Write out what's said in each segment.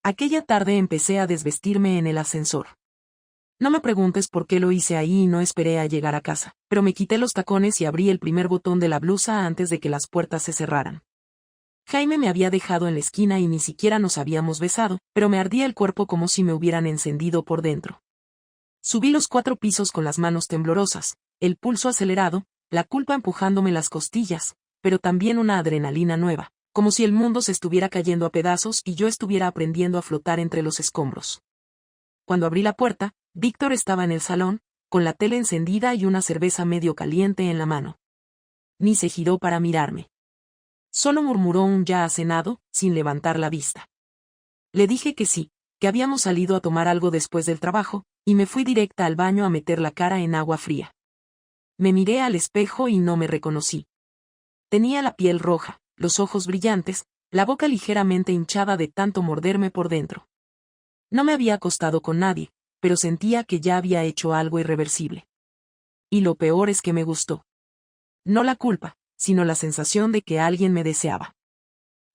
Aquella tarde empecé a desvestirme en el ascensor. No me preguntes por qué lo hice ahí y no esperé a llegar a casa, pero me quité los tacones y abrí el primer botón de la blusa antes de que las puertas se cerraran. Jaime me había dejado en la esquina y ni siquiera nos habíamos besado, pero me ardía el cuerpo como si me hubieran encendido por dentro. Subí los 4 pisos con las manos temblorosas, el pulso acelerado, la culpa empujándome las costillas, pero también una adrenalina nueva, como si el mundo se estuviera cayendo a pedazos y yo estuviera aprendiendo a flotar entre los escombros. Cuando abrí la puerta, Víctor estaba en el salón, con la tele encendida y una cerveza medio caliente en la mano. Ni se giró para mirarme. Solo murmuró un ya ha cenado, sin levantar la vista. Le dije que sí, que habíamos salido a tomar algo después del trabajo, y me fui directa al baño a meter la cara en agua fría. Me miré al espejo y no me reconocí. Tenía la piel roja, los ojos brillantes, la boca ligeramente hinchada de tanto morderme por dentro. No me había acostado con nadie, pero sentía que ya había hecho algo irreversible. Y lo peor es que me gustó. No la culpa, sino la sensación de que alguien me deseaba.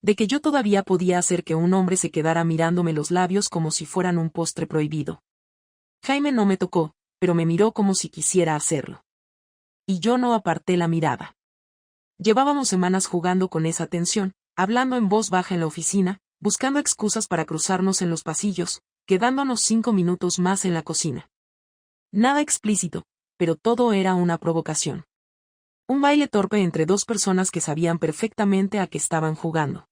De que yo todavía podía hacer que un hombre se quedara mirándome los labios como si fueran un postre prohibido. Jaime no me tocó, pero me miró como si quisiera hacerlo. Y yo no aparté la mirada. Llevábamos semanas jugando con esa tensión, hablando en voz baja en la oficina, buscando excusas para cruzarnos en los pasillos, quedándonos 5 minutos más en la cocina. Nada explícito, pero todo era una provocación. Un baile torpe entre 2 personas que sabían perfectamente a qué estaban jugando.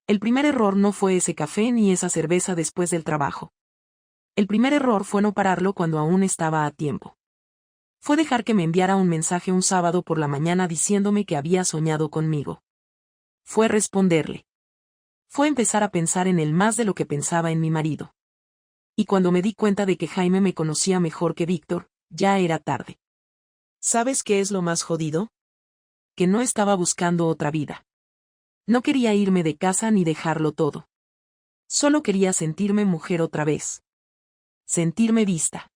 El primer error no fue ese café ni esa cerveza después del trabajo. El primer error fue no pararlo cuando aún estaba a tiempo. Fue dejar que me enviara un mensaje un sábado por la mañana diciéndome que había soñado conmigo. Fue responderle. Fue empezar a pensar en él más de lo que pensaba en mi marido. Y cuando me di cuenta de que Jaime me conocía mejor que Víctor, ya era tarde. ¿Sabes qué es lo más jodido? Que no estaba buscando otra vida. No quería irme de casa ni dejarlo todo. Solo quería sentirme mujer otra vez. Sentirme vista.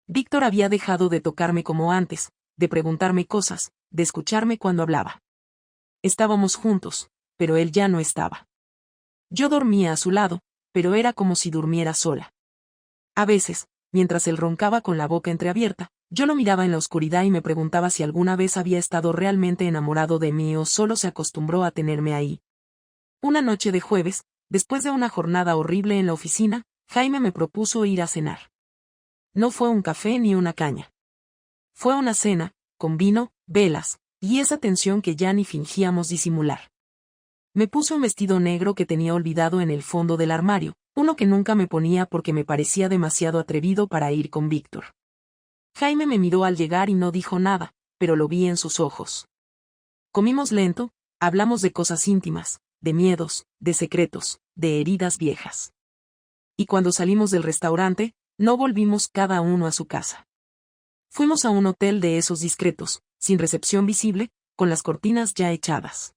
Víctor había dejado de tocarme como antes, de preguntarme cosas, de escucharme cuando hablaba. Estábamos juntos, pero él ya no estaba. Yo dormía a su lado, pero era como si durmiera sola. A veces, mientras él roncaba con la boca entreabierta, yo lo miraba en la oscuridad y me preguntaba si alguna vez había estado realmente enamorado de mí o solo se acostumbró a tenerme ahí. Una noche de jueves, después de una jornada horrible en la oficina, Jaime me propuso ir a cenar. No fue un café ni una caña. Fue una cena, con vino, velas, y esa tensión que ya ni fingíamos disimular. Me puso un vestido negro que tenía olvidado en el fondo del armario, uno que nunca me ponía porque me parecía demasiado atrevido para ir con Víctor. Jaime me miró al llegar y no dijo nada, pero lo vi en sus ojos. Comimos lento, hablamos de cosas íntimas, de miedos, de secretos, de heridas viejas. Y cuando salimos del restaurante, no volvimos cada uno a su casa. Fuimos a un hotel de esos discretos, sin recepción visible, con las cortinas ya echadas.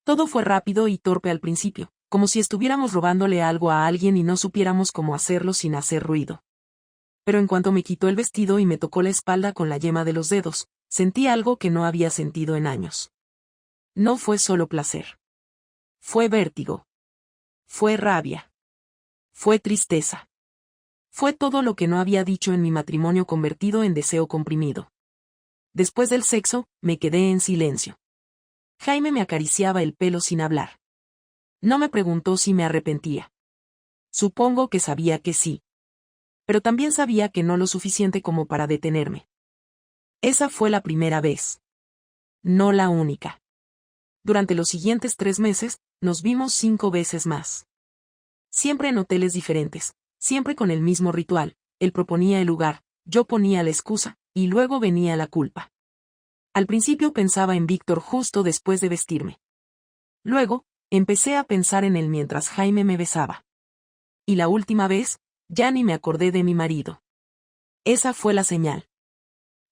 Todo fue rápido y torpe al principio, como si estuviéramos robándole algo a alguien y no supiéramos cómo hacerlo sin hacer ruido. Pero en cuanto me quitó el vestido y me tocó la espalda con la yema de los dedos, sentí algo que no había sentido en años. No fue solo placer. Fue vértigo. Fue rabia. Fue tristeza. Fue todo lo que no había dicho en mi matrimonio convertido en deseo comprimido. Después del sexo, me quedé en silencio. Jaime me acariciaba el pelo sin hablar. No me preguntó si me arrepentía. Supongo que sabía que sí. Pero también sabía que no lo suficiente como para detenerme. Esa fue la primera vez. No la única. Durante los siguientes 3 meses, nos vimos 5 veces más. Siempre en hoteles diferentes, siempre con el mismo ritual, él proponía el lugar, yo ponía la excusa, y luego venía la culpa. Al principio pensaba en Víctor justo después de vestirme. Luego, empecé a pensar en él mientras Jaime me besaba. Y la última vez, ya ni me acordé de mi marido. Esa fue la señal.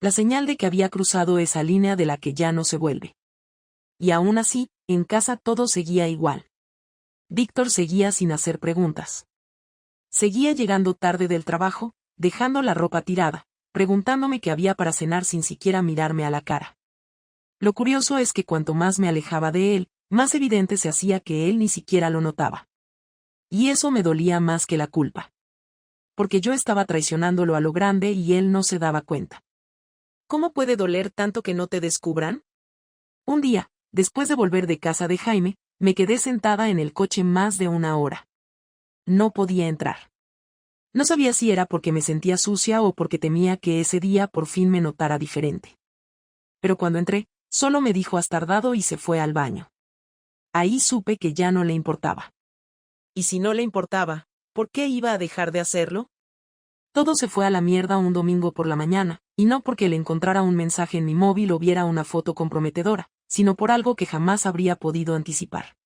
La señal de que había cruzado esa línea de la que ya no se vuelve. Y aún así, en casa todo seguía igual. Víctor seguía sin hacer preguntas. Seguía llegando tarde del trabajo, dejando la ropa tirada, preguntándome qué había para cenar sin siquiera mirarme a la cara. Lo curioso es que cuanto más me alejaba de él, más evidente se hacía que él ni siquiera lo notaba. Y eso me dolía más que la culpa. Porque yo estaba traicionándolo a lo grande y él no se daba cuenta. ¿Cómo puede doler tanto que no te descubran? Un día, después de volver de casa de Jaime, me quedé sentada en el coche más de una hora. No podía entrar. No sabía si era porque me sentía sucia o porque temía que ese día por fin me notara diferente. Pero cuando entré, solo me dijo has tardado y se fue al baño. Ahí supe que ya no le importaba. Y si no le importaba, ¿por qué iba a dejar de hacerlo? Todo se fue a la mierda un domingo por la mañana, y no porque le encontrara un mensaje en mi móvil o viera una foto comprometedora, sino por algo que jamás habría podido anticipar.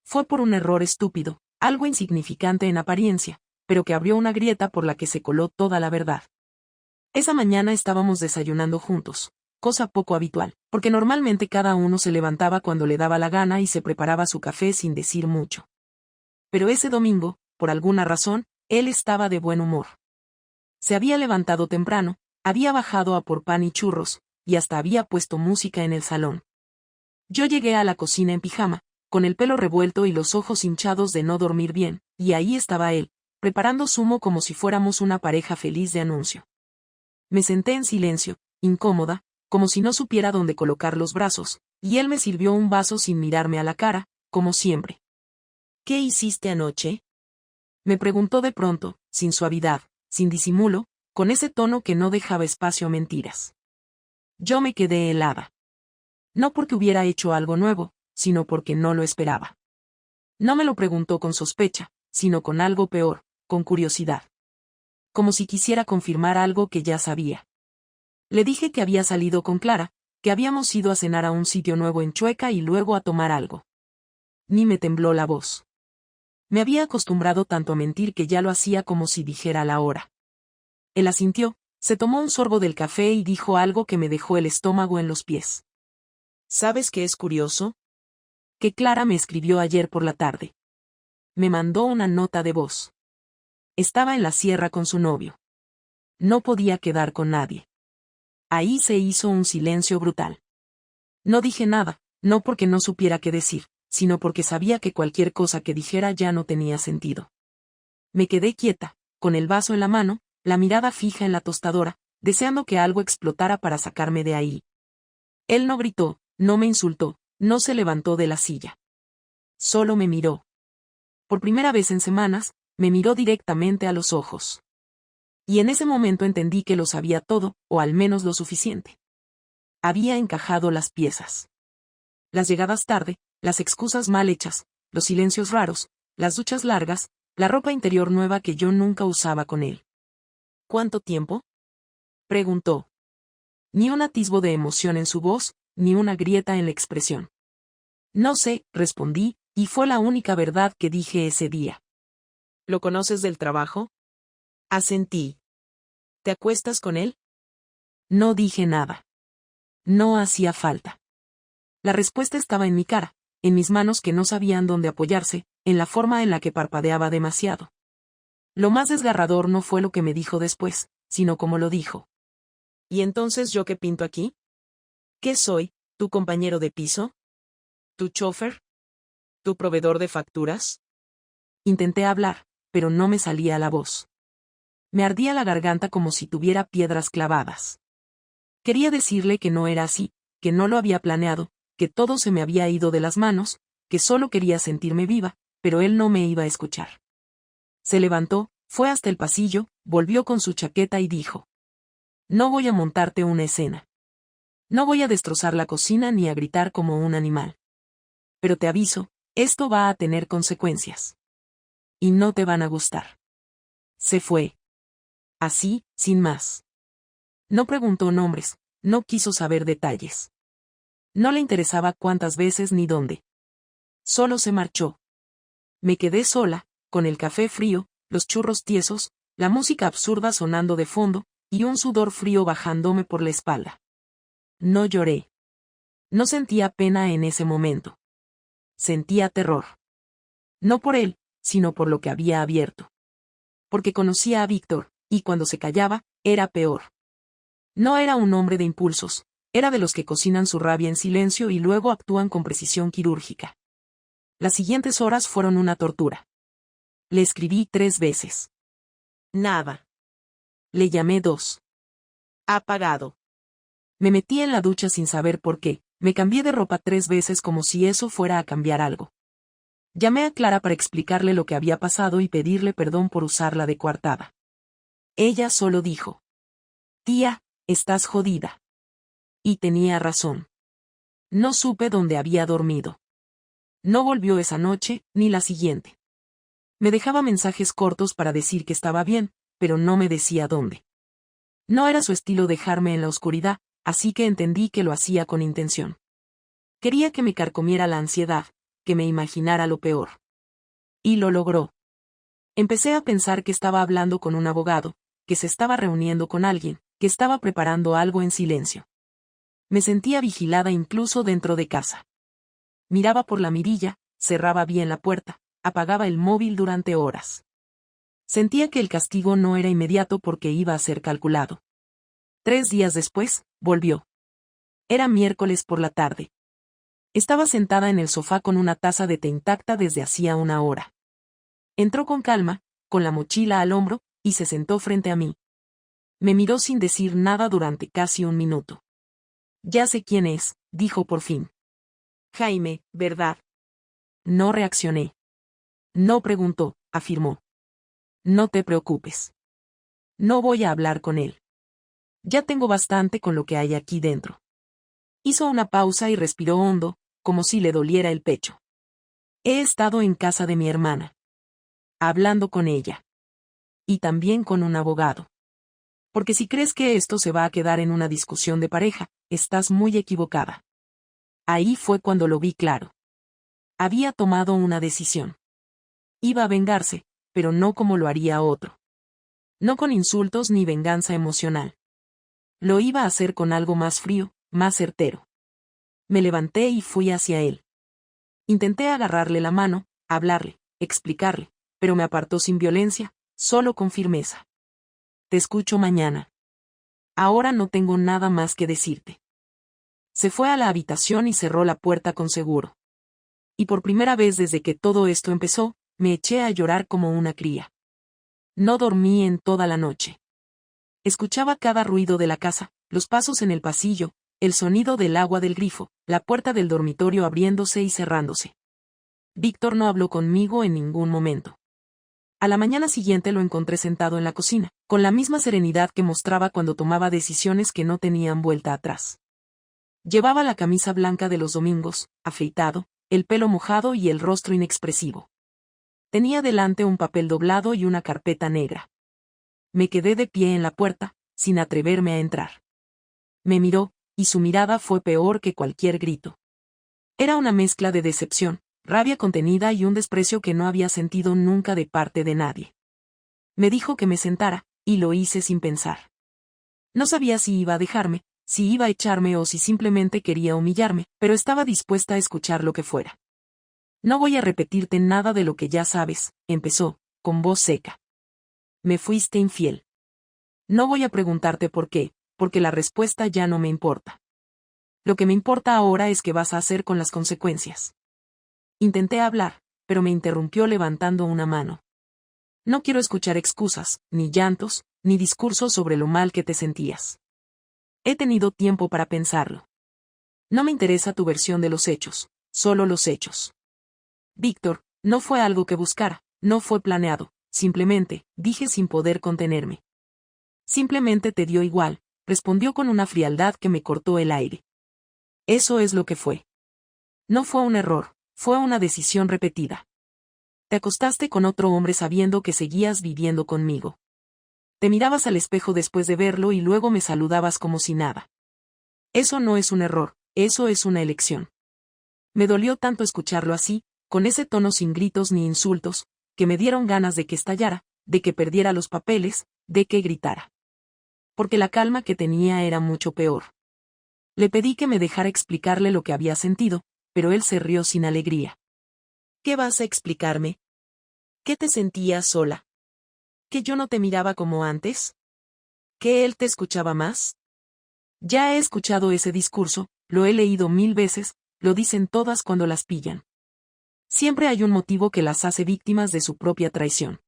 Fue por un error estúpido, algo insignificante en apariencia, pero que abrió una grieta por la que se coló toda la verdad. Esa mañana estábamos desayunando juntos, cosa poco habitual, porque normalmente cada uno se levantaba cuando le daba la gana y se preparaba su café sin decir mucho. Pero ese domingo, por alguna razón, él estaba de buen humor. Se había levantado temprano, había bajado a por pan y churros, y hasta había puesto música en el salón. Yo llegué a la cocina en pijama, con el pelo revuelto y los ojos hinchados de no dormir bien, y ahí estaba él, preparando zumo como si fuéramos una pareja feliz de anuncio. Me senté en silencio, incómoda, como si no supiera dónde colocar los brazos, y él me sirvió un vaso sin mirarme a la cara, como siempre. ¿Qué hiciste anoche? Me preguntó de pronto, sin suavidad, sin disimulo, con ese tono que no dejaba espacio a mentiras. Yo me quedé helada. No porque hubiera hecho algo nuevo, sino porque no lo esperaba. No me lo preguntó con sospecha, sino con algo peor, con curiosidad. Como si quisiera confirmar algo que ya sabía. Le dije que había salido con Clara, que habíamos ido a cenar a un sitio nuevo en Chueca y luego a tomar algo. Ni me tembló la voz. Me había acostumbrado tanto a mentir que ya lo hacía como si dijera la hora. Él asintió, se tomó un sorbo del café y dijo algo que me dejó el estómago en los pies. ¿Sabes qué es curioso? Que Clara me escribió ayer por la tarde. Me mandó una nota de voz. Estaba en la sierra con su novio. No podía quedar con nadie. Ahí se hizo un silencio brutal. No dije nada, no porque no supiera qué decir, sino porque sabía que cualquier cosa que dijera ya no tenía sentido. Me quedé quieta, con el vaso en la mano, la mirada fija en la tostadora, deseando que algo explotara para sacarme de ahí. Él no gritó, no me insultó, no se levantó de la silla. Solo me miró. Por primera vez en semanas, me miró directamente a los ojos. Y en ese momento entendí que lo sabía todo, o al menos lo suficiente. Había encajado las piezas. Las llegadas tarde, las excusas mal hechas, los silencios raros, las duchas largas, la ropa interior nueva que yo nunca usaba con él. ¿Cuánto tiempo? Preguntó. Ni un atisbo de emoción en su voz, ni una grieta en la expresión. No sé, respondí, y fue la única verdad que dije ese día. ¿Lo conoces del trabajo? Asentí. ¿Te acuestas con él? No dije nada. No hacía falta. La respuesta estaba en mi cara, en mis manos que no sabían dónde apoyarse, en la forma en la que parpadeaba demasiado. Lo más desgarrador no fue lo que me dijo después, sino cómo lo dijo. ¿Y entonces yo qué pinto aquí? ¿Qué soy, tu compañero de piso? ¿Tu chofer? ¿Tu proveedor de facturas? Intenté hablar, pero no me salía la voz. Me ardía la garganta como si tuviera piedras clavadas. Quería decirle que no era así, que no lo había planeado, que todo se me había ido de las manos, que solo quería sentirme viva, pero él no me iba a escuchar. Se levantó, fue hasta el pasillo, volvió con su chaqueta y dijo: No voy a montarte una escena. No voy a destrozar la cocina ni a gritar como un animal. Pero te aviso, esto va a tener consecuencias. Y no te van a gustar. Se fue. Así, sin más. No preguntó nombres, no quiso saber detalles. No le interesaba cuántas veces ni dónde. Solo se marchó. Me quedé sola, con el café frío, los churros tiesos, la música absurda sonando de fondo, y un sudor frío bajándome por la espalda. No lloré. No sentía pena en ese momento. Sentía terror. No por él, sino por lo que había abierto. Porque conocía a Víctor, y cuando se callaba, era peor. No era un hombre de impulsos, era de los que cocinan su rabia en silencio y luego actúan con precisión quirúrgica. Las siguientes horas fueron una tortura. Le escribí 3 veces. Nada. Le llamé 2. Apagado. Me metí en la ducha sin saber por qué, me cambié de ropa 3 veces como si eso fuera a cambiar algo. Llamé a Clara para explicarle lo que había pasado y pedirle perdón por usarla de coartada. Ella solo dijo: «Tía, estás jodida». Y tenía razón. No supe dónde había dormido. No volvió esa noche, ni la siguiente. Me dejaba mensajes cortos para decir que estaba bien, pero no me decía dónde. No era su estilo dejarme en la oscuridad, así que entendí que lo hacía con intención. Quería que me carcomiera la ansiedad, que me imaginara lo peor. Y lo logró. Empecé a pensar que estaba hablando con un abogado, que se estaba reuniendo con alguien, que estaba preparando algo en silencio. Me sentía vigilada incluso dentro de casa. Miraba por la mirilla, cerraba bien la puerta, apagaba el móvil durante horas. Sentía que el castigo no era inmediato porque iba a ser calculado. 3 días después, volvió. Era miércoles por la tarde. Estaba sentada en el sofá con una taza de té intacta desde hacía 1 hora. Entró con calma, con la mochila al hombro, y se sentó frente a mí. Me miró sin decir nada durante casi 1 minuto. «Ya sé quién es», dijo por fin. «Jaime, ¿verdad?» No reaccioné. «No preguntó», afirmó. «No te preocupes. No voy a hablar con él. Ya tengo bastante con lo que hay aquí dentro». Hizo una pausa y respiró hondo, como si le doliera el pecho. «He estado en casa de mi hermana. Hablando con ella. Y también con un abogado. Porque si crees que esto se va a quedar en una discusión de pareja, estás muy equivocada». Ahí fue cuando lo vi claro. Había tomado una decisión. Iba a vengarse, pero no como lo haría otro. No con insultos ni venganza emocional. Lo iba a hacer con algo más frío, más certero. Me levanté y fui hacia él. Intenté agarrarle la mano, hablarle, explicarle, pero me apartó sin violencia, solo con firmeza. «Te escucho mañana. Ahora no tengo nada más que decirte». Se fue a la habitación y cerró la puerta con seguro. Y por primera vez desde que todo esto empezó, me eché a llorar como una cría. No dormí en toda la noche. Escuchaba cada ruido de la casa, los pasos en el pasillo, el sonido del agua del grifo, la puerta del dormitorio abriéndose y cerrándose. Víctor no habló conmigo en ningún momento. A la mañana siguiente lo encontré sentado en la cocina, con la misma serenidad que mostraba cuando tomaba decisiones que no tenían vuelta atrás. Llevaba la camisa blanca de los domingos, afeitado, el pelo mojado y el rostro inexpresivo. Tenía delante un papel doblado y una carpeta negra. Me quedé de pie en la puerta, sin atreverme a entrar. Me miró, y su mirada fue peor que cualquier grito. Era una mezcla de decepción, rabia contenida y un desprecio que no había sentido nunca de parte de nadie. Me dijo que me sentara, y lo hice sin pensar. No sabía si iba a dejarme, si iba a echarme o si simplemente quería humillarme, pero estaba dispuesta a escuchar lo que fuera. «No voy a repetirte nada de lo que ya sabes», empezó, con voz seca. «Me fuiste infiel. No voy a preguntarte por qué, porque la respuesta ya no me importa. Lo que me importa ahora es qué vas a hacer con las consecuencias». Intenté hablar, pero me interrumpió levantando una mano. «No quiero escuchar excusas, ni llantos, ni discursos sobre lo mal que te sentías. He tenido tiempo para pensarlo. No me interesa tu versión de los hechos, solo los hechos. Víctor, no fue algo que buscara, no fue planeado, simplemente, dije sin poder contenerme. Simplemente te dio igual», respondió con una frialdad que me cortó el aire. «Eso es lo que fue. No fue un error, fue una decisión repetida. Te acostaste con otro hombre sabiendo que seguías viviendo conmigo. Te mirabas al espejo después de verlo y luego me saludabas como si nada. Eso no es un error, eso es una elección». Me dolió tanto escucharlo así, con ese tono sin gritos ni insultos, que me dieron ganas de que estallara, de que perdiera los papeles, de que gritara. Porque la calma que tenía era mucho peor. Le pedí que me dejara explicarle lo que había sentido, pero él se rió sin alegría. «¿Qué vas a explicarme? ¿Que te sentías sola? ¿Que yo no te miraba como antes? ¿Que él te escuchaba más? Ya he escuchado ese discurso, lo he leído 1000 veces, lo dicen todas cuando las pillan. Siempre hay un motivo que las hace víctimas de su propia traición.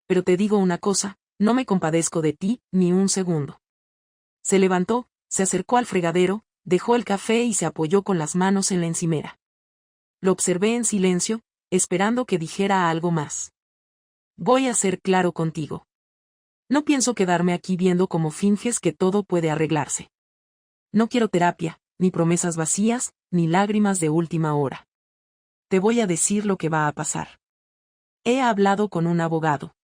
Pero te digo una cosa, no me compadezco de ti, ni un segundo. Se levantó, se acercó al fregadero, dejó el café y se apoyó con las manos en la encimera. Lo observé en silencio, esperando que dijera algo más. Voy a ser claro contigo. No pienso quedarme aquí viendo cómo finges que todo puede arreglarse. No quiero terapia, ni promesas vacías, ni lágrimas de última hora. Te voy a decir lo que va a pasar. He hablado con un abogado.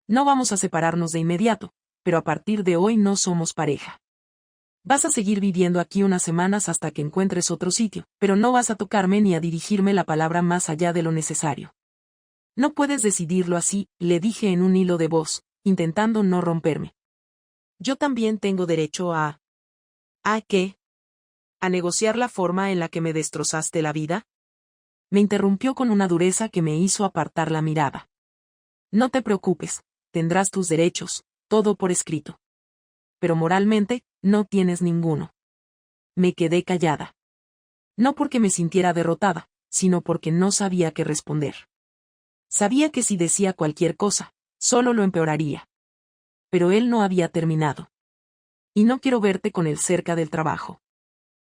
No vamos a separarnos de inmediato, pero a partir de hoy no somos pareja. Vas a seguir viviendo aquí unas semanas hasta que encuentres otro sitio, pero no vas a tocarme ni a dirigirme la palabra más allá de lo necesario. No puedes decidirlo así, le dije en un hilo de voz, intentando no romperme. Yo también tengo derecho a... ¿A qué? ¿A negociar la forma en la que me destrozaste la vida? Me interrumpió con una dureza que me hizo apartar la mirada. No te preocupes, tendrás tus derechos, todo por escrito. Pero moralmente, no tienes ninguno. Me quedé callada. No porque me sintiera derrotada, sino porque no sabía qué responder. Sabía que si decía cualquier cosa, solo lo empeoraría. Pero él no había terminado. Y no quiero verte con él cerca del trabajo.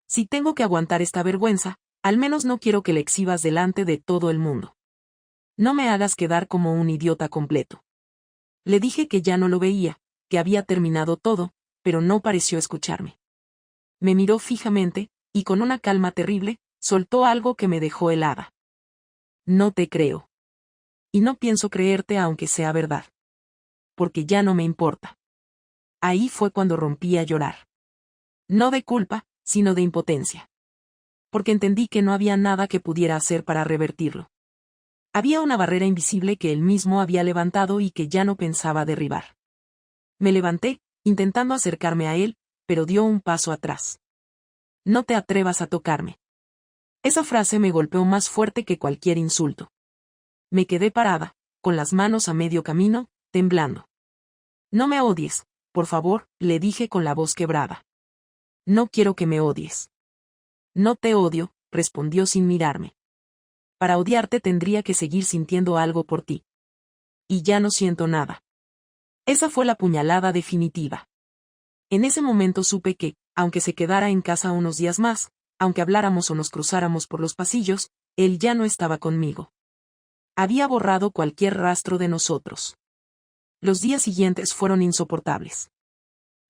Si tengo que aguantar esta vergüenza, al menos no quiero que le exhibas delante de todo el mundo. No me hagas quedar como un idiota completo. Le dije que ya no lo veía, que había terminado todo, pero no pareció escucharme. Me miró fijamente, y con una calma terrible, soltó algo que me dejó helada. No te creo. Y no pienso creerte aunque sea verdad. Porque ya no me importa. Ahí fue cuando rompí a llorar. No de culpa, sino de impotencia. Porque entendí que no había nada que pudiera hacer para revertirlo. Había una barrera invisible que él mismo había levantado y que ya no pensaba derribar. Me levanté, intentando acercarme a él, pero dio un paso atrás. No te atrevas a tocarme. Esa frase me golpeó más fuerte que cualquier insulto. Me quedé parada, con las manos a medio camino, temblando. No me odies, por favor, le dije con la voz quebrada. No quiero que me odies. No te odio, respondió sin mirarme. Para odiarte tendría que seguir sintiendo algo por ti. Y ya no siento nada. Esa fue la puñalada definitiva. En ese momento supe que, aunque se quedara en casa unos días más, aunque habláramos o nos cruzáramos por los pasillos, él ya no estaba conmigo. Había borrado cualquier rastro de nosotros. Los días siguientes fueron insoportables.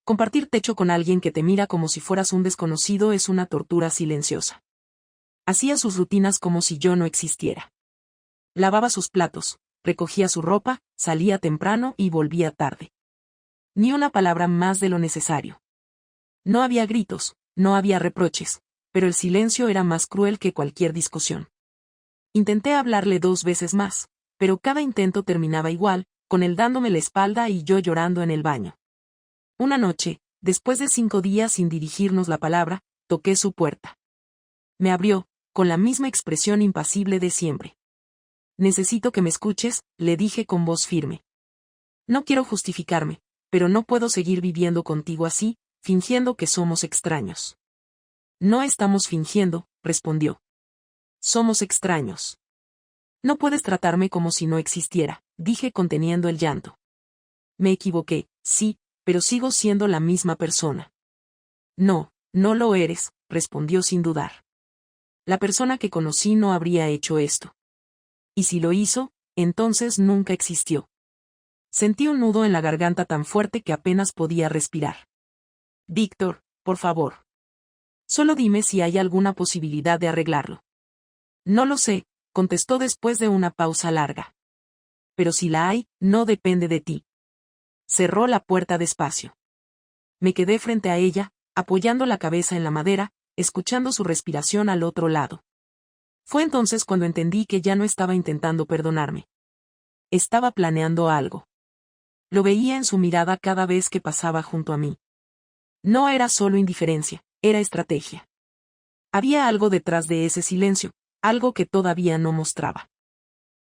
Compartir techo con alguien que te mira como si fueras un desconocido es una tortura silenciosa. Hacía sus rutinas como si yo no existiera. Lavaba sus platos, recogía su ropa, salía temprano y volvía tarde. Ni una palabra más de lo necesario. No había gritos, no había reproches, pero el silencio era más cruel que cualquier discusión. Intenté hablarle 2 veces más, pero cada intento terminaba igual, con él dándome la espalda y yo llorando en el baño. Una noche, después de 5 días sin dirigirnos la palabra, toqué su puerta. Me abrió, con la misma expresión impasible de siempre. Necesito que me escuches, le dije con voz firme. No quiero justificarme, pero no puedo seguir viviendo contigo así, fingiendo que somos extraños. No estamos fingiendo, respondió. Somos extraños. No puedes tratarme como si no existiera, dije conteniendo el llanto. Me equivoqué, sí, pero sigo siendo la misma persona. No, no lo eres, respondió sin dudar. La persona que conocí no habría hecho esto. Y si lo hizo, entonces nunca existió. Sentí un nudo en la garganta tan fuerte que apenas podía respirar. Víctor, por favor. Solo dime si hay alguna posibilidad de arreglarlo. No lo sé, contestó después de una pausa larga. Pero si la hay, no depende de ti. Cerró la puerta despacio. Me quedé frente a ella, apoyando la cabeza en la madera, escuchando su respiración al otro lado. Fue entonces cuando entendí que ya no estaba intentando perdonarme. Estaba planeando algo. Lo veía en su mirada cada vez que pasaba junto a mí. No era solo indiferencia, era estrategia. Había algo detrás de ese silencio, algo que todavía no mostraba.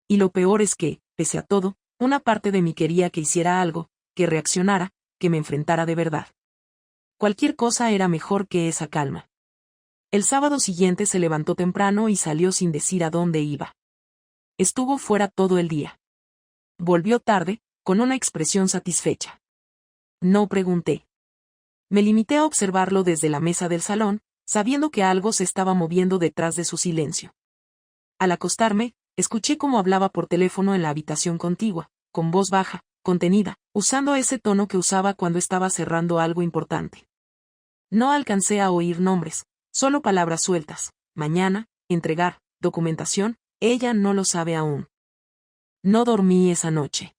Y lo peor es que, pese a todo, una parte de mí quería que hiciera algo, que reaccionara, que me enfrentara de verdad. Cualquier cosa era mejor que esa calma. El sábado siguiente se levantó temprano y salió sin decir a dónde iba. Estuvo fuera todo el día. Volvió tarde, con una expresión satisfecha. No pregunté. Me limité a observarlo desde la mesa del salón, sabiendo que algo se estaba moviendo detrás de su silencio. Al acostarme, escuché cómo hablaba por teléfono en la habitación contigua, con voz baja, contenida, usando ese tono que usaba cuando estaba cerrando algo importante. No alcancé a oír nombres, solo palabras sueltas: mañana, entregar, documentación, ella no lo sabe aún. No dormí esa noche.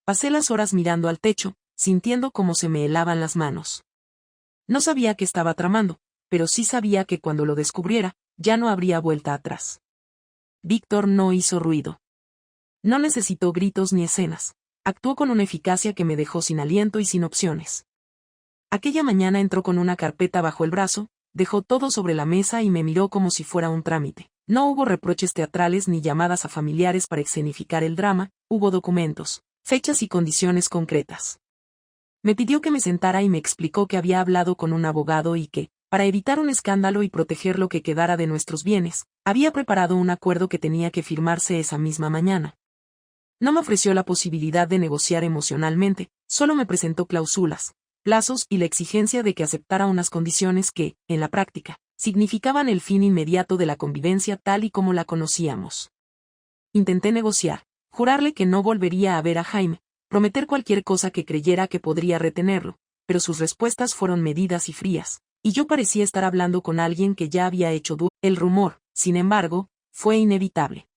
Pasé las horas mirando al techo, sintiendo cómo se me helaban las manos. No sabía qué estaba tramando, pero sí sabía que cuando lo descubriera, ya no habría vuelta atrás. Víctor no hizo ruido. No necesitó gritos ni escenas. Actuó con una eficacia que me dejó sin aliento y sin opciones. Aquella mañana entró con una carpeta bajo el brazo, dejó todo sobre la mesa y me miró como si fuera un trámite. No hubo reproches teatrales ni llamadas a familiares para escenificar el drama, hubo documentos, fechas y condiciones concretas. Me pidió que me sentara y me explicó que había hablado con un abogado y que, para evitar un escándalo y proteger lo que quedara de nuestros bienes, había preparado un acuerdo que tenía que firmarse esa misma mañana. No me ofreció la posibilidad de negociar emocionalmente, solo me presentó cláusulas, plazos y la exigencia de que aceptara unas condiciones que, en la práctica, significaban el fin inmediato de la convivencia tal y como la conocíamos. Intenté negociar, jurarle que no volvería a ver a Jaime, prometer cualquier cosa que creyera que podría retenerlo, pero sus respuestas fueron medidas y frías, y yo parecía estar hablando con alguien que ya había hecho duelo. El rumor, sin embargo, fue inevitable.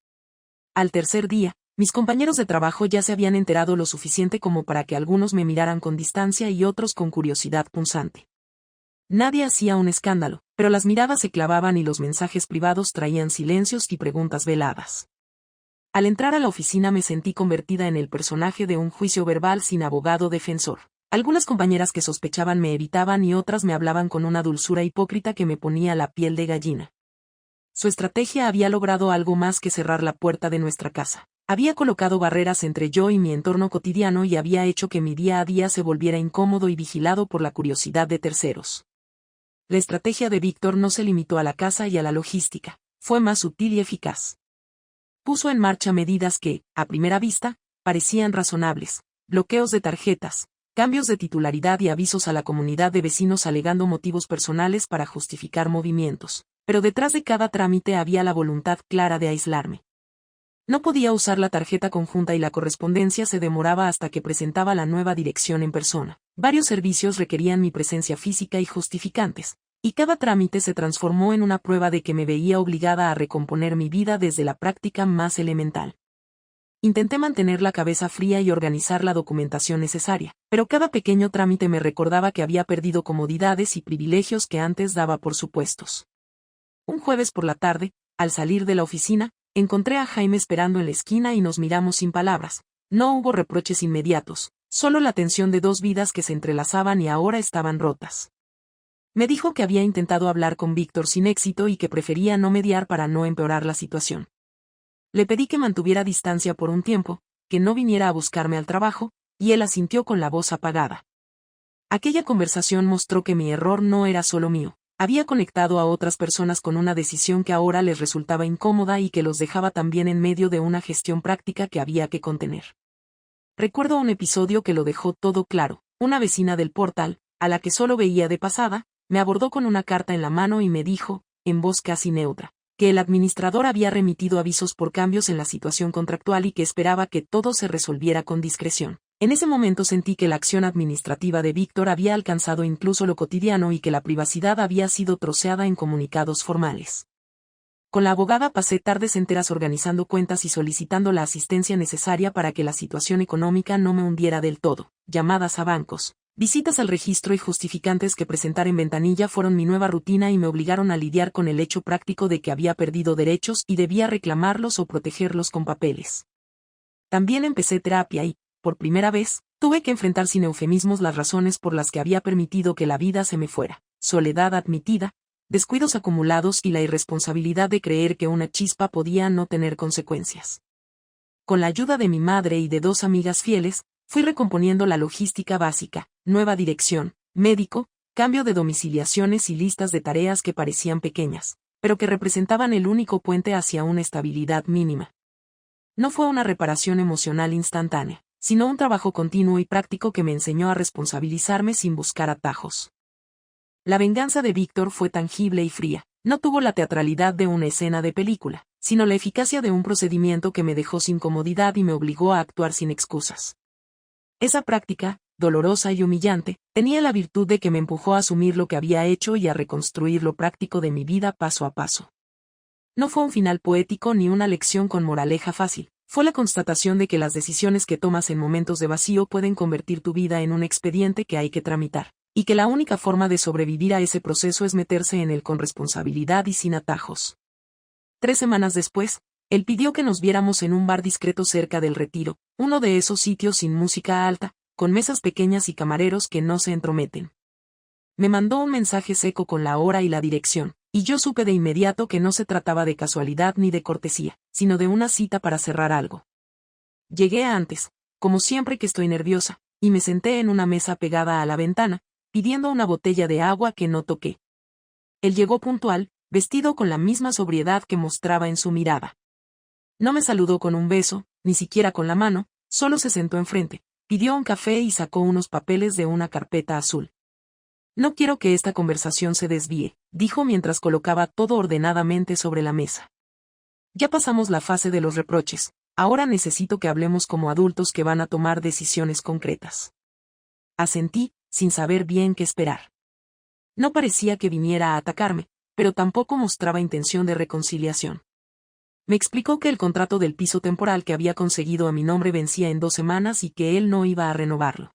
Al tercer día, mis compañeros de trabajo ya se habían enterado lo suficiente como para que algunos me miraran con distancia y otros con curiosidad punzante. Nadie hacía un escándalo, pero las miradas se clavaban y los mensajes privados traían silencios y preguntas veladas. Al entrar a la oficina me sentí convertida en el personaje de un juicio verbal sin abogado defensor. Algunas compañeras que sospechaban me evitaban y otras me hablaban con una dulzura hipócrita que me ponía la piel de gallina. Su estrategia había logrado algo más que cerrar la puerta de nuestra casa. Había colocado barreras entre yo y mi entorno cotidiano y había hecho que mi día a día se volviera incómodo y vigilado por la curiosidad de terceros. La estrategia de Víctor no se limitó a la casa y a la logística, fue más sutil y eficaz. Puso en marcha medidas que, a primera vista, parecían razonables: bloqueos de tarjetas, cambios de titularidad y avisos a la comunidad de vecinos alegando motivos personales para justificar movimientos, pero detrás de cada trámite había la voluntad clara de aislarme. No podía usar la tarjeta conjunta y la correspondencia se demoraba hasta que presentaba la nueva dirección en persona. Varios servicios requerían mi presencia física y justificantes, y cada trámite se transformó en una prueba de que me veía obligada a recomponer mi vida desde la práctica más elemental. Intenté mantener la cabeza fría y organizar la documentación necesaria, pero cada pequeño trámite me recordaba que había perdido comodidades y privilegios que antes daba por supuestos. Un jueves por la tarde, al salir de la oficina, encontré a Jaime esperando en la esquina y nos miramos sin palabras. No hubo reproches inmediatos, solo la tensión de dos vidas que se entrelazaban y ahora estaban rotas. Me dijo que había intentado hablar con Víctor sin éxito y que prefería no mediar para no empeorar la situación. Le pedí que mantuviera distancia por un tiempo, que no viniera a buscarme al trabajo, y él asintió con la voz apagada. Aquella conversación mostró que mi error no era solo mío. Había conectado a otras personas con una decisión que ahora les resultaba incómoda y que los dejaba también en medio de una gestión práctica que había que contener. Recuerdo un episodio que lo dejó todo claro. Una vecina del portal, a la que solo veía de pasada, me abordó con una carta en la mano y me dijo, en voz casi neutra, que el administrador había remitido avisos por cambios en la situación contractual y que esperaba que todo se resolviera con discreción. En ese momento sentí que la acción administrativa de Víctor había alcanzado incluso lo cotidiano y que la privacidad había sido troceada en comunicados formales. Con la abogada pasé tardes enteras organizando cuentas y solicitando la asistencia necesaria para que la situación económica no me hundiera del todo. Llamadas a bancos, visitas al registro y justificantes que presentar en ventanilla fueron mi nueva rutina y me obligaron a lidiar con el hecho práctico de que había perdido derechos y debía reclamarlos o protegerlos con papeles. También empecé terapia y, por primera vez, tuve que enfrentar sin eufemismos las razones por las que había permitido que la vida se me fuera: soledad admitida, descuidos acumulados y la irresponsabilidad de creer que una chispa podía no tener consecuencias. Con la ayuda de mi madre y de dos amigas fieles, fui recomponiendo la logística básica: nueva dirección, médico, cambio de domiciliaciones y listas de tareas que parecían pequeñas, pero que representaban el único puente hacia una estabilidad mínima. No fue una reparación emocional instantánea, sino un trabajo continuo y práctico que me enseñó a responsabilizarme sin buscar atajos. La venganza de Víctor fue tangible y fría. No tuvo la teatralidad de una escena de película, sino la eficacia de un procedimiento que me dejó sin comodidad y me obligó a actuar sin excusas. Esa práctica, dolorosa y humillante, tenía la virtud de que me empujó a asumir lo que había hecho y a reconstruir lo práctico de mi vida paso a paso. No fue un final poético ni una lección con moraleja fácil, fue la constatación de que las decisiones que tomas en momentos de vacío pueden convertir tu vida en un expediente que hay que tramitar, y que la única forma de sobrevivir a ese proceso es meterse en él con responsabilidad y sin atajos. 3 semanas después, él pidió que nos viéramos en un bar discreto cerca del Retiro, uno de esos sitios sin música alta, con mesas pequeñas y camareros que no se entrometen. Me mandó un mensaje seco con la hora y la dirección, y yo supe de inmediato que no se trataba de casualidad ni de cortesía, sino de una cita para cerrar algo. Llegué antes, como siempre que estoy nerviosa, y me senté en una mesa pegada a la ventana, pidiendo una botella de agua que no toqué. Él llegó puntual, vestido con la misma sobriedad que mostraba en su mirada. No me saludó con un beso, ni siquiera con la mano, solo se sentó enfrente, pidió un café y sacó unos papeles de una carpeta azul. No quiero que esta conversación se desvíe, dijo mientras colocaba todo ordenadamente sobre la mesa. Ya pasamos la fase de los reproches, ahora necesito que hablemos como adultos que van a tomar decisiones concretas. Asentí, sin saber bien qué esperar. No parecía que viniera a atacarme, pero tampoco mostraba intención de reconciliación. Me explicó que el contrato del piso temporal que había conseguido a mi nombre vencía en 2 semanas y que él no iba a renovarlo.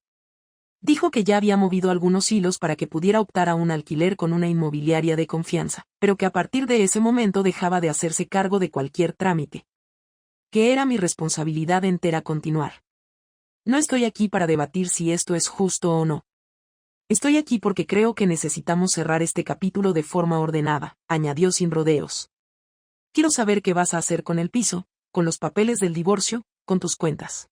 Dijo que ya había movido algunos hilos para que pudiera optar a un alquiler con una inmobiliaria de confianza, pero que a partir de ese momento dejaba de hacerse cargo de cualquier trámite. Que era mi responsabilidad entera continuar. No estoy aquí para debatir si esto es justo o no. Estoy aquí porque creo que necesitamos cerrar este capítulo de forma ordenada, añadió sin rodeos. Quiero saber qué vas a hacer con el piso, con los papeles del divorcio, con tus cuentas.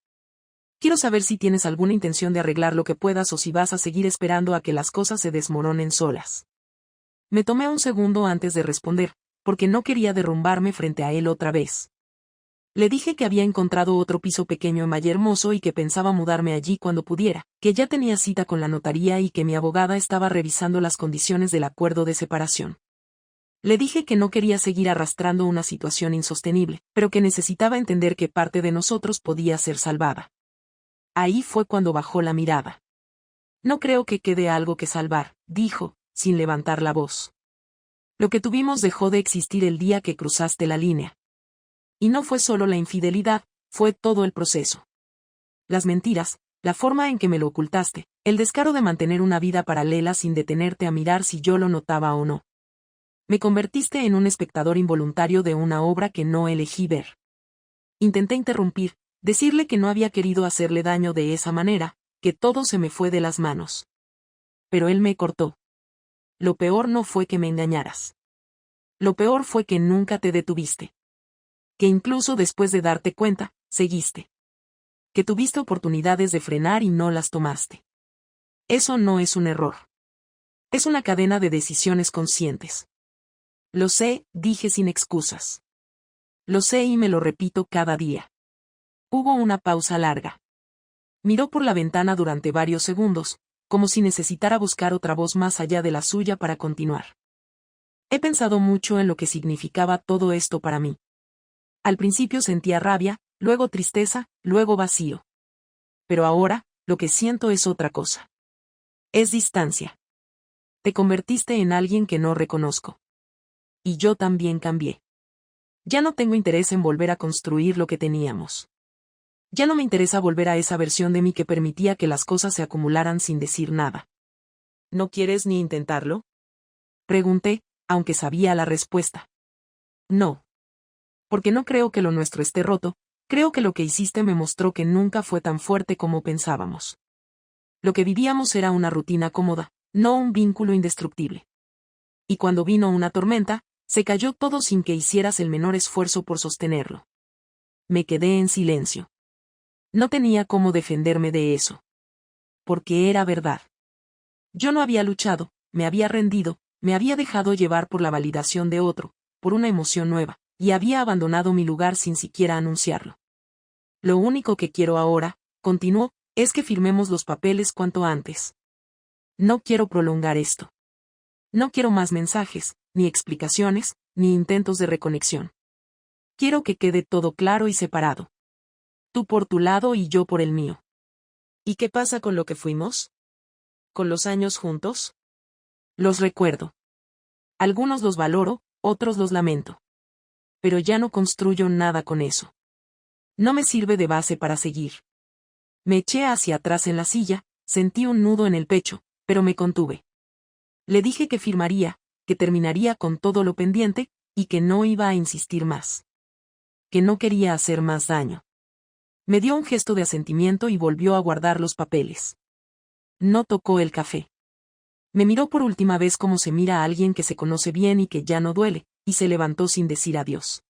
Quiero saber si tienes alguna intención de arreglar lo que puedas o si vas a seguir esperando a que las cosas se desmoronen solas. Me tomé un segundo antes de responder, porque no quería derrumbarme frente a él otra vez. Le dije que había encontrado otro piso pequeño en Vallehermoso y que pensaba mudarme allí cuando pudiera, que ya tenía cita con la notaría y que mi abogada estaba revisando las condiciones del acuerdo de separación. Le dije que no quería seguir arrastrando una situación insostenible, pero que necesitaba entender que parte de nosotros podía ser salvada. Ahí fue cuando bajó la mirada. No creo que quede algo que salvar, dijo, sin levantar la voz. Lo que tuvimos dejó de existir el día que cruzaste la línea. Y no fue solo la infidelidad, fue todo el proceso. Las mentiras, la forma en que me lo ocultaste, el descaro de mantener una vida paralela sin detenerte a mirar si yo lo notaba o no. Me convertiste en un espectador involuntario de una obra que no elegí ver. Intenté interrumpir, decirle que no había querido hacerle daño de esa manera, que todo se me fue de las manos. Pero él me cortó. Lo peor no fue que me engañaras. Lo peor fue que nunca te detuviste. Que incluso después de darte cuenta, seguiste. Que tuviste oportunidades de frenar y no las tomaste. Eso no es un error. Es una cadena de decisiones conscientes. Lo sé, dije sin excusas. Lo sé y me lo repito cada día. Hubo una pausa larga. Miró por la ventana durante varios segundos, como si necesitara buscar otra voz más allá de la suya para continuar. He pensado mucho en lo que significaba todo esto para mí. Al principio sentía rabia, luego tristeza, luego vacío. Pero ahora, lo que siento es otra cosa. Es distancia. Te convertiste en alguien que no reconozco. Y yo también cambié. Ya no tengo interés en volver a construir lo que teníamos. Ya no me interesa volver a esa versión de mí que permitía que las cosas se acumularan sin decir nada. ¿No quieres ni intentarlo? Pregunté, aunque sabía la respuesta. No. Porque no creo que lo nuestro esté roto, creo que lo que hiciste me mostró que nunca fue tan fuerte como pensábamos. Lo que vivíamos era una rutina cómoda, no un vínculo indestructible. Y cuando vino una tormenta, se cayó todo sin que hicieras el menor esfuerzo por sostenerlo. Me quedé en silencio. No tenía cómo defenderme de eso. Porque era verdad. Yo no había luchado, me había rendido, me había dejado llevar por la validación de otro, por una emoción nueva, y había abandonado mi lugar sin siquiera anunciarlo. Lo único que quiero ahora, continuó, es que firmemos los papeles cuanto antes. No quiero prolongar esto. No quiero más mensajes, ni explicaciones, ni intentos de reconexión. Quiero que quede todo claro y separado. Tú por tu lado y yo por el mío. ¿Y qué pasa con lo que fuimos? ¿Con los años juntos? Los recuerdo. Algunos los valoro, otros los lamento. Pero ya no construyo nada con eso. No me sirve de base para seguir. Me eché hacia atrás en la silla, sentí un nudo en el pecho, pero me contuve. Le dije que firmaría, que terminaría con todo lo pendiente, y que no iba a insistir más. Que no quería hacer más daño. Me dio un gesto de asentimiento y volvió a guardar los papeles. No tocó el café. Me miró por última vez como se mira a alguien que se conoce bien y que ya no duele, y se levantó sin decir adiós.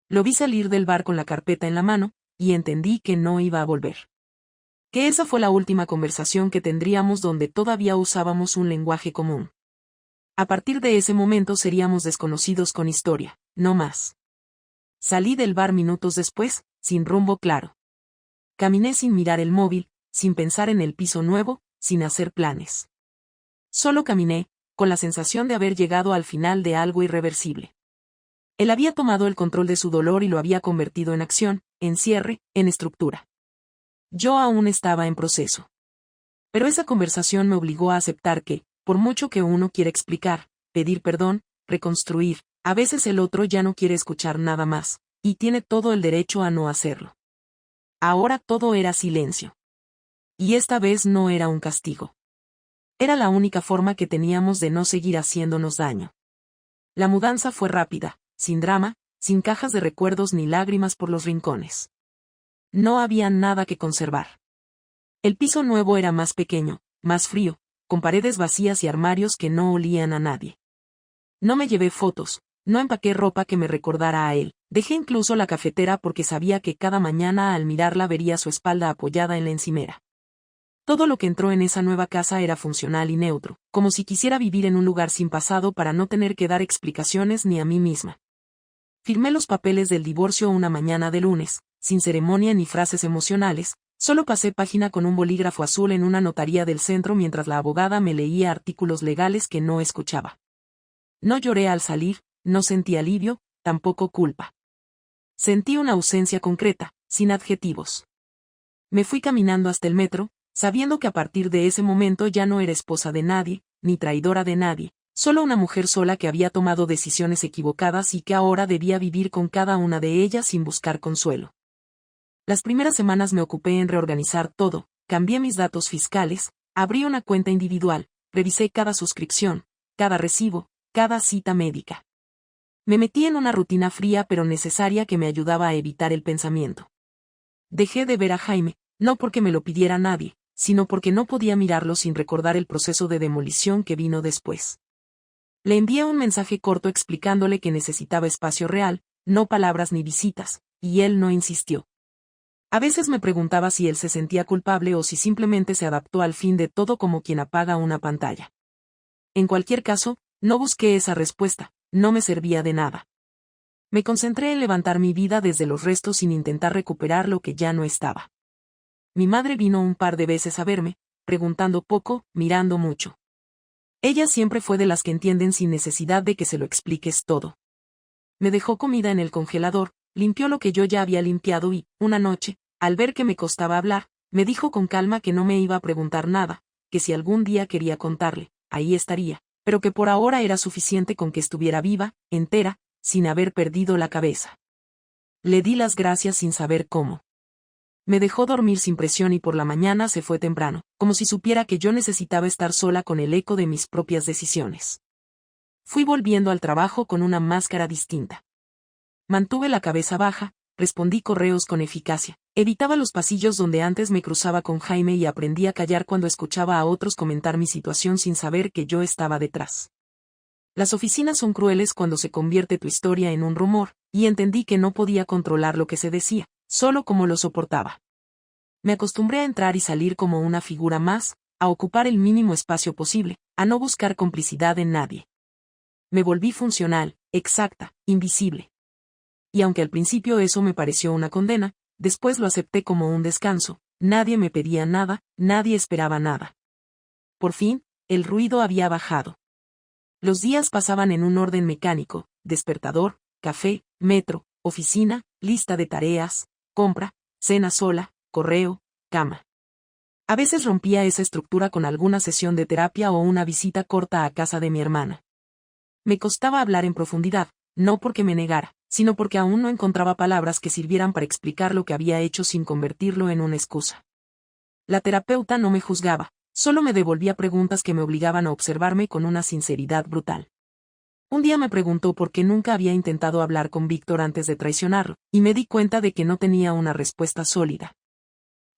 Lo vi salir del bar con la carpeta en la mano, y entendí que no iba a volver. Que esa fue la última conversación que tendríamos donde todavía usábamos un lenguaje común. A partir de ese momento seríamos desconocidos con historia, no más. Salí del bar minutos después, sin rumbo claro. Caminé sin mirar el móvil, sin pensar en el piso nuevo, sin hacer planes. Solo caminé, con la sensación de haber llegado al final de algo irreversible. Él había tomado el control de su dolor y lo había convertido en acción, en cierre, en estructura. Yo aún estaba en proceso. Pero esa conversación me obligó a aceptar que, por mucho que uno quiera explicar, pedir perdón, reconstruir, a veces el otro ya no quiere escuchar nada más, y tiene todo el derecho a no hacerlo. Ahora todo era silencio. Y esta vez no era un castigo. Era la única forma que teníamos de no seguir haciéndonos daño. La mudanza fue rápida, sin drama, sin cajas de recuerdos ni lágrimas por los rincones. No había nada que conservar. El piso nuevo era más pequeño, más frío, con paredes vacías y armarios que no olían a nadie. No me llevé fotos, no empaqué ropa que me recordara a él, dejé incluso la cafetera porque sabía que cada mañana al mirarla vería su espalda apoyada en la encimera. Todo lo que entró en esa nueva casa era funcional y neutro, como si quisiera vivir en un lugar sin pasado para no tener que dar explicaciones ni a mí misma. Firmé los papeles del divorcio una mañana de lunes, sin ceremonia ni frases emocionales, solo pasé página con un bolígrafo azul en una notaría del centro mientras la abogada me leía artículos legales que no escuchaba. No lloré al salir, no sentí alivio, tampoco culpa. Sentí una ausencia concreta, sin adjetivos. Me fui caminando hasta el metro, sabiendo que a partir de ese momento ya no era esposa de nadie, ni traidora de nadie, solo una mujer sola que había tomado decisiones equivocadas y que ahora debía vivir con cada una de ellas sin buscar consuelo. Las primeras semanas me ocupé en reorganizar todo, cambié mis datos fiscales, abrí una cuenta individual, revisé cada suscripción, cada recibo, cada cita médica. Me metí en una rutina fría pero necesaria que me ayudaba a evitar el pensamiento. Dejé de ver a Jaime, no porque me lo pidiera nadie, sino porque no podía mirarlo sin recordar el proceso de demolición que vino después. Le envié un mensaje corto explicándole que necesitaba espacio real, no palabras ni visitas, y él no insistió. A veces me preguntaba si él se sentía culpable o si simplemente se adaptó al fin de todo como quien apaga una pantalla. En cualquier caso, no busqué esa respuesta, no me servía de nada. Me concentré en levantar mi vida desde los restos sin intentar recuperar lo que ya no estaba. Mi madre vino un par de veces a verme, preguntando poco, mirando mucho. Ella siempre fue de las que entienden sin necesidad de que se lo expliques todo. Me dejó comida en el congelador, limpió lo que yo ya había limpiado y, una noche, al ver que me costaba hablar, me dijo con calma que no me iba a preguntar nada, que si algún día quería contarle, ahí estaría, pero que por ahora era suficiente con que estuviera viva, entera, sin haber perdido la cabeza. Le di las gracias sin saber cómo. Me dejó dormir sin presión y por la mañana se fue temprano, como si supiera que yo necesitaba estar sola con el eco de mis propias decisiones. Fui volviendo al trabajo con una máscara distinta. Mantuve la cabeza baja, respondí correos con eficacia, evitaba los pasillos donde antes me cruzaba con Jaime y aprendí a callar cuando escuchaba a otros comentar mi situación sin saber que yo estaba detrás. Las oficinas son crueles cuando se convierte tu historia en un rumor, y entendí que no podía controlar lo que se decía, solo cómo lo soportaba. Me acostumbré a entrar y salir como una figura más, a ocupar el mínimo espacio posible, a no buscar complicidad en nadie. Me volví funcional, exacta, invisible. Y aunque al principio eso me pareció una condena, después lo acepté como un descanso, nadie me pedía nada, nadie esperaba nada. Por fin, el ruido había bajado. Los días pasaban en un orden mecánico: despertador, café, metro, oficina, lista de tareas, compra, cena sola, correo, cama. A veces rompía esa estructura con alguna sesión de terapia o una visita corta a casa de mi hermana. Me costaba hablar en profundidad, no porque me negara, sino porque aún no encontraba palabras que sirvieran para explicar lo que había hecho sin convertirlo en una excusa. La terapeuta no me juzgaba, solo me devolvía preguntas que me obligaban a observarme con una sinceridad brutal. Un día me preguntó por qué nunca había intentado hablar con Víctor antes de traicionarlo, y me di cuenta de que no tenía una respuesta sólida.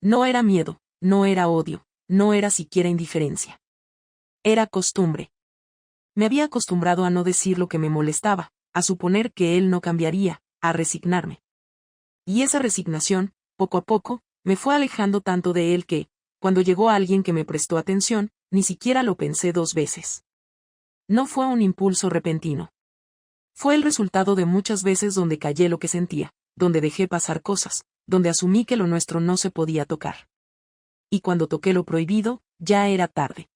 No era miedo, no era odio, no era siquiera indiferencia. Era costumbre. Me había acostumbrado a no decir lo que me molestaba, a suponer que él no cambiaría, a resignarme. Y esa resignación, poco a poco, me fue alejando tanto de él que, cuando llegó alguien que me prestó atención, ni siquiera lo pensé 2 veces. No fue un impulso repentino. Fue el resultado de muchas veces donde callé lo que sentía, donde dejé pasar cosas, donde asumí que lo nuestro no se podía tocar. Y cuando toqué lo prohibido, ya era tarde.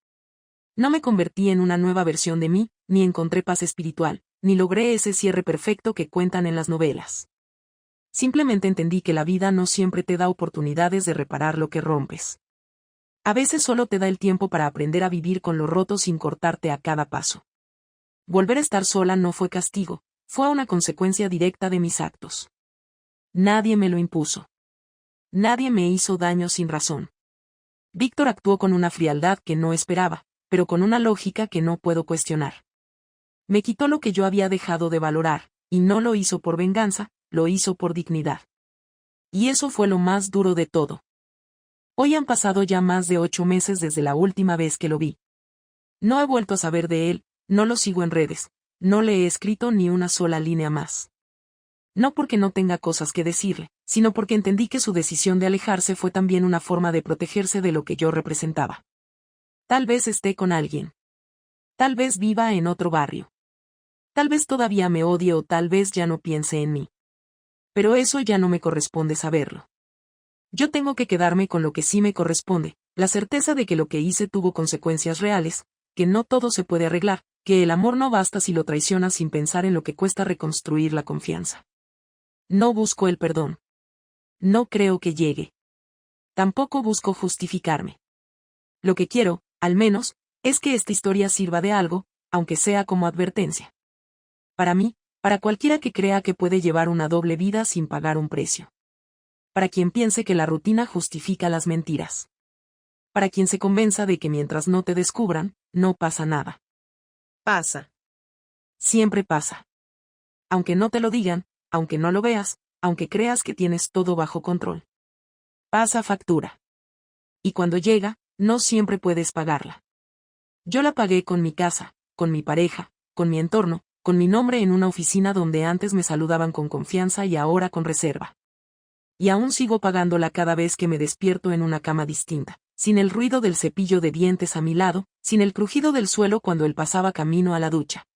No me convertí en una nueva versión de mí, ni encontré paz espiritual, ni logré ese cierre perfecto que cuentan en las novelas. Simplemente entendí que la vida no siempre te da oportunidades de reparar lo que rompes. A veces solo te da el tiempo para aprender a vivir con lo roto sin cortarte a cada paso. Volver a estar sola no fue castigo, fue una consecuencia directa de mis actos. Nadie me lo impuso. Nadie me hizo daño sin razón. Víctor actuó con una frialdad que no esperaba, pero con una lógica que no puedo cuestionar. Me quitó lo que yo había dejado de valorar, y no lo hizo por venganza, lo hizo por dignidad. Y eso fue lo más duro de todo. Hoy han pasado ya más de 8 meses desde la última vez que lo vi. No he vuelto a saber de él, no lo sigo en redes, no le he escrito ni una sola línea más. No porque no tenga cosas que decirle, sino porque entendí que su decisión de alejarse fue también una forma de protegerse de lo que yo representaba. Tal vez esté con alguien. Tal vez viva en otro barrio. Tal vez todavía me odie o tal vez ya no piense en mí. Pero eso ya no me corresponde saberlo. Yo tengo que quedarme con lo que sí me corresponde, la certeza de que lo que hice tuvo consecuencias reales, que no todo se puede arreglar, que el amor no basta si lo traicionas sin pensar en lo que cuesta reconstruir la confianza. No busco el perdón. No creo que llegue. Tampoco busco justificarme. Lo que quiero, al menos, es que esta historia sirva de algo, aunque sea como advertencia. Para mí, para cualquiera que crea que puede llevar una doble vida sin pagar un precio. Para quien piense que la rutina justifica las mentiras. Para quien se convenza de que mientras no te descubran, no pasa nada. Pasa. Siempre pasa. Aunque no te lo digan, aunque no lo veas, aunque creas que tienes todo bajo control. Pasa factura. Y cuando llega, no siempre puedes pagarla. Yo la pagué con mi casa, con mi pareja, con mi entorno, con mi nombre en una oficina donde antes me saludaban con confianza y ahora con reserva. Y aún sigo pagándola cada vez que me despierto en una cama distinta, sin el ruido del cepillo de dientes a mi lado, sin el crujido del suelo cuando él pasaba camino a la ducha.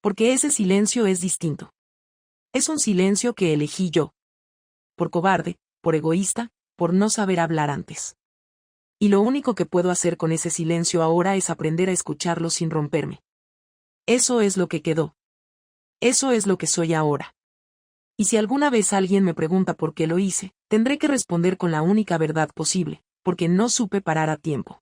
Porque ese silencio es distinto. Es un silencio que elegí yo. Por cobarde, por egoísta, por no saber hablar antes. Y lo único que puedo hacer con ese silencio ahora es aprender a escucharlo sin romperme. Eso es lo que quedó. Eso es lo que soy ahora. Y si alguna vez alguien me pregunta por qué lo hice, tendré que responder con la única verdad posible, porque no supe parar a tiempo.